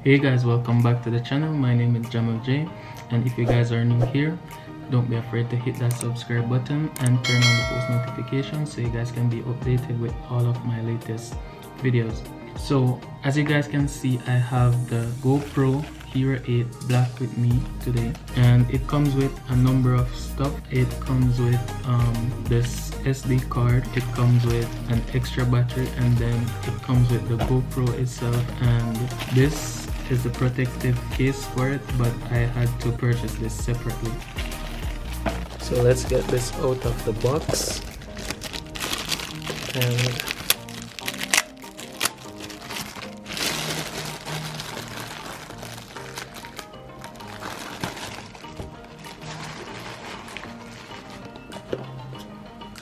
Hey guys, welcome back to the channel. My name is Jamaican, and if you guys are new here, don't be afraid to hit that subscribe button and turn on the post notifications so you guys can be updated with all of my latest videos. So as you guys can see, I have the GoPro Hero 8 Black with me today, and it comes with a number of stuff. It comes with this SD card, it comes with an extra battery, and then it comes with the GoPro itself, and this is the protective case for it, but I had to purchase this separately. So let's get this out of the box.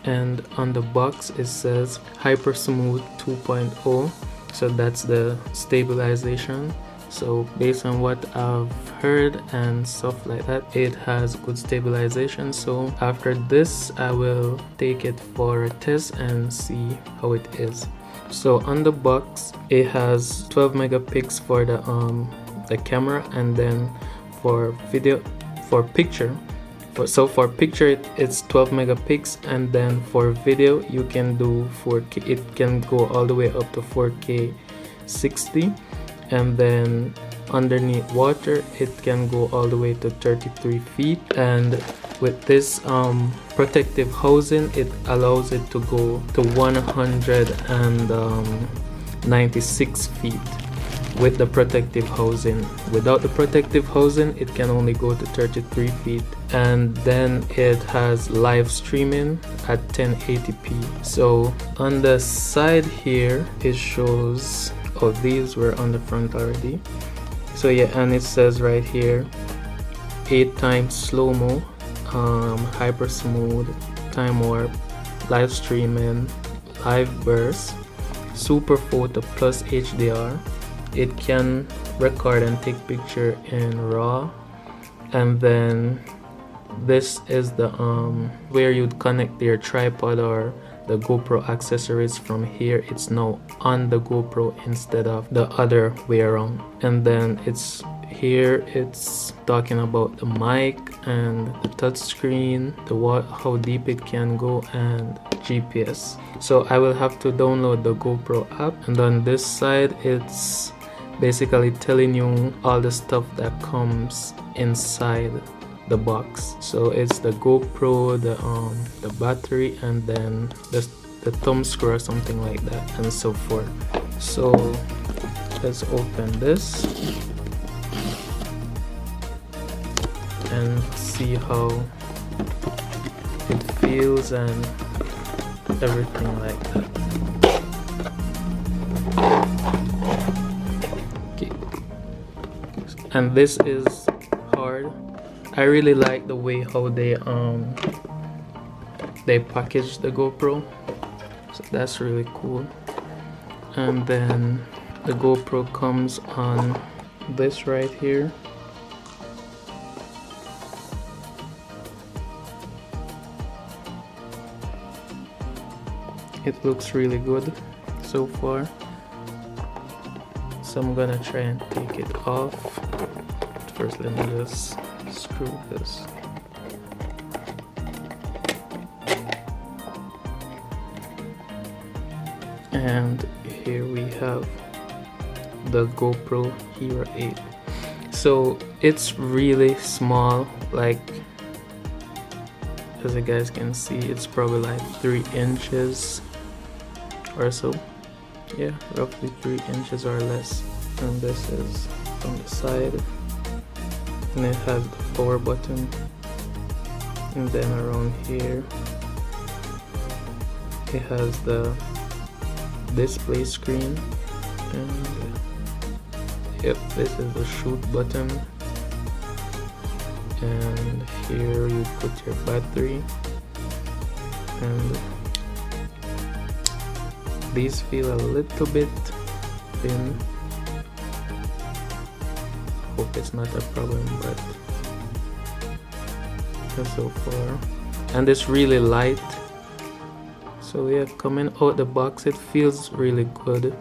And on the box it says Hyper Smooth 2.0, so that's the stabilization. So based on what I've heard and stuff like that, it has good stabilization. So after this I will take it for a test and see how it is. So on the box it has 12 megapixels for the camera, and then for video, for picture, for picture it's 12 megapixels, and then for video you can do 4K. It can go all the way up to 4K 60, and then underneath water it can go all the way to 33 feet, and with this protective housing it allows it to go to 196 feet with the protective housing. Without the protective housing it can only go to 33 feet, and then it has live streaming at 1080p. So on the side here it shows, oh, these were on the front already. So yeah, and it says right here 8x slow-mo, hyper smooth, time warp, live streaming, live burst, super photo plus HDR. It can record and take picture in RAW, and then this is the where you'd connect your tripod or the GoPro accessories from here. It's now on the GoPro instead of the other way around. And then it's here, it's talking about the mic and the touch screen, how deep it can go, and GPS. So I will have to download the GoPro app, and on this side it's basically telling you all the stuff that comes inside the box. So it's the GoPro, the battery, and then the thumb screw or something like that, and so forth. So let's open this and see how it feels and everything like that. Okay, and this is hard. I really like the way how they package the GoPro, so that's really cool. And then the GoPro comes on this right here. It looks really good so far, so I'm gonna try and take it off. First let me just screw this. And here we have the GoPro Hero 8. So it's really small, like as you guys can see, it's probably like 3 inches or so. Yeah, roughly 3 inches or less. And this is on the side, and it has the power button, and then around here it has the display screen, and yep, this is the shoot button, and here you put your battery, and these feel a little bit thin. Hope it's not a problem, but so far. And it's really light, so yeah, coming out the box it feels really good,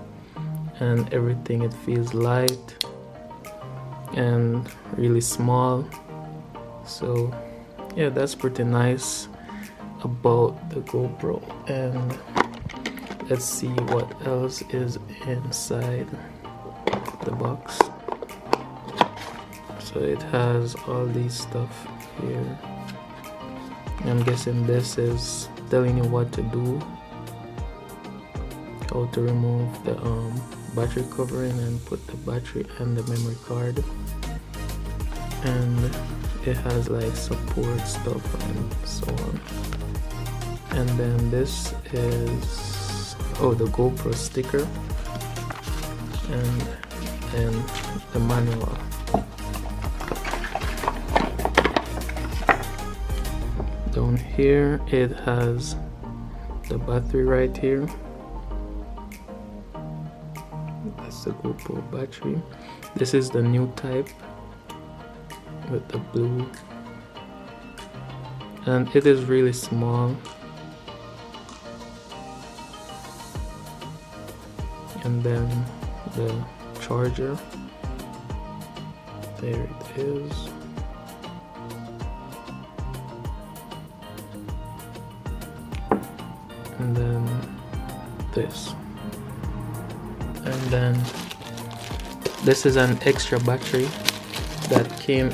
and everything, it feels light, and really small. So yeah, that's pretty nice about the GoPro. And let's see what else is inside the box. So it has all these stuff here. I'm guessing this is telling you what to do, how to remove the battery covering and put the battery and the memory card. And it has like support stuff and so on. And then this is the GoPro sticker and the manual. Down here it has the battery right here. That's the GoPro battery. This is the new type with the blue, and it is really small. And then the charger, there it is. And then this, and then this is an extra battery that came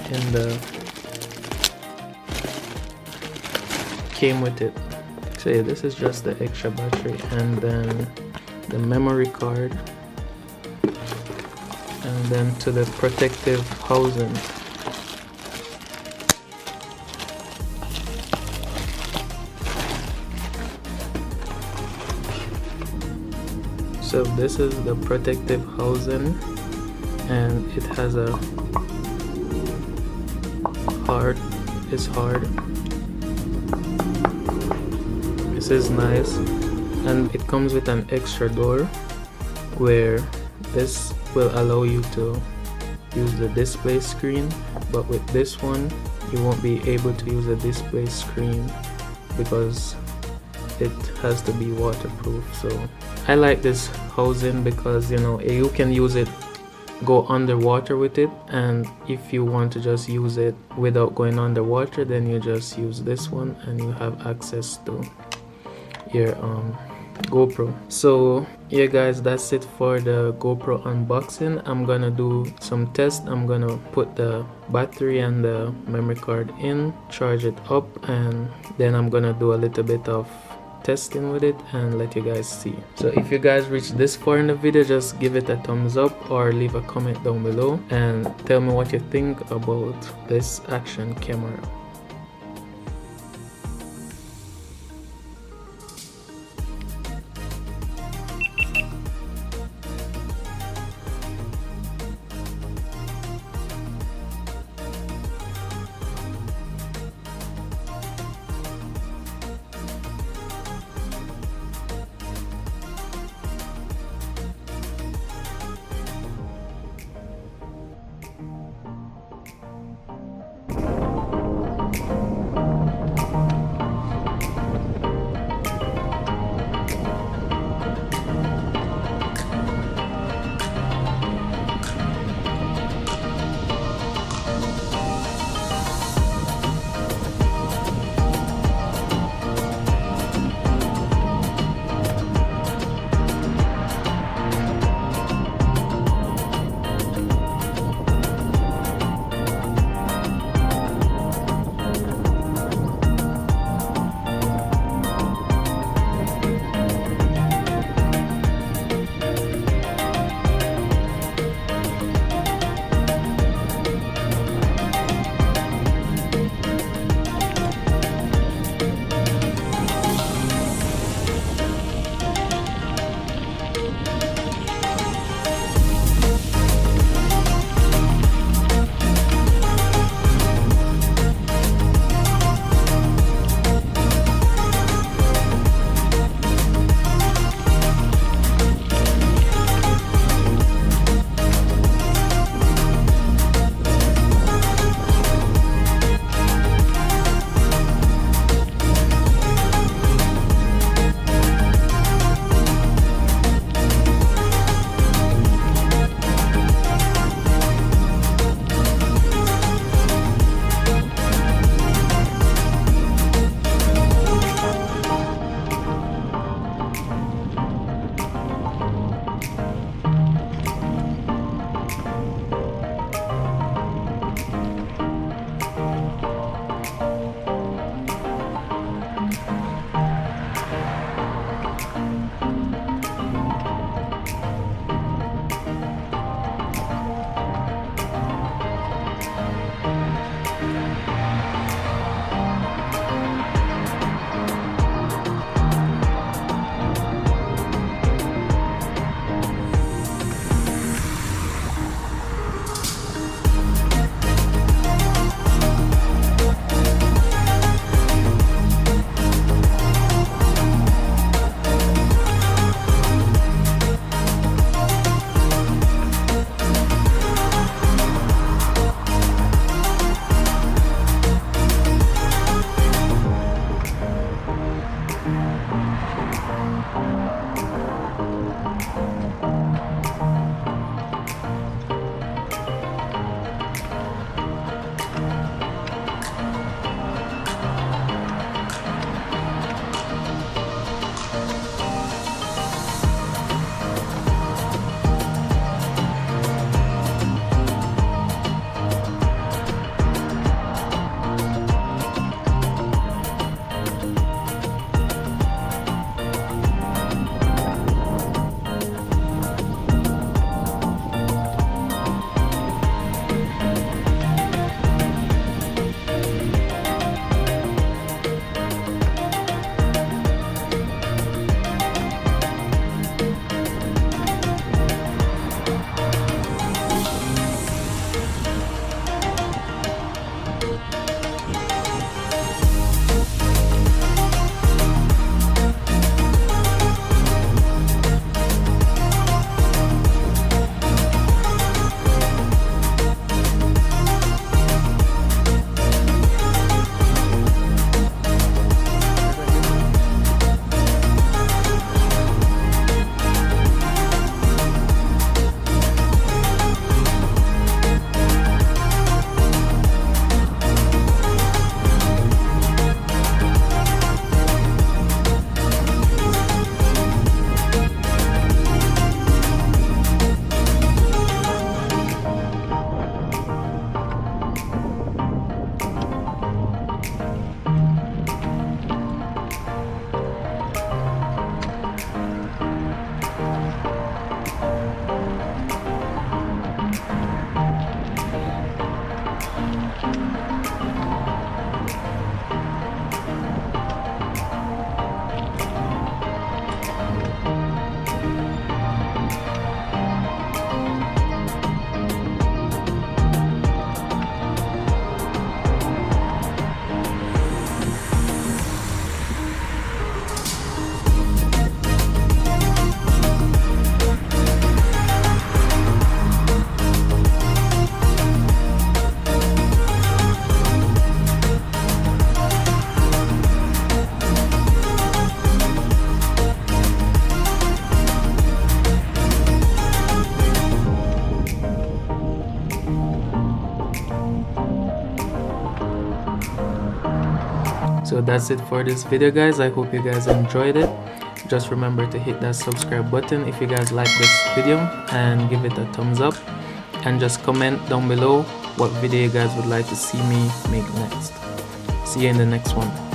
with it. So yeah, this is just the extra battery, and then the memory card, and then to the protective housing. So this is the protective housing, and it has a it's hard. This is nice, and it comes with an extra door where this will allow you to use the display screen, but with this one you won't be able to use a display screen because it has to be waterproof. So I like this housing because, you know, you can use it, go underwater with it, and if you want to just use it without going underwater, then you just use this one and you have access to your GoPro. So yeah guys, that's it for the GoPro unboxing. I'm gonna do some tests. I'm gonna put the battery and the memory card in, charge it up, and then I'm gonna do a little bit of testing with it and let you guys see. So if you guys reached this far in the video, just give it a thumbs up or leave a comment down below and tell me what you think about this action camera. So that's it for this video, guys. I hope you guys enjoyed it. Just remember to hit that subscribe button if you guys like this video, and give it a thumbs up, and just comment down below what video you guys would like to see me make next. See you in the next one.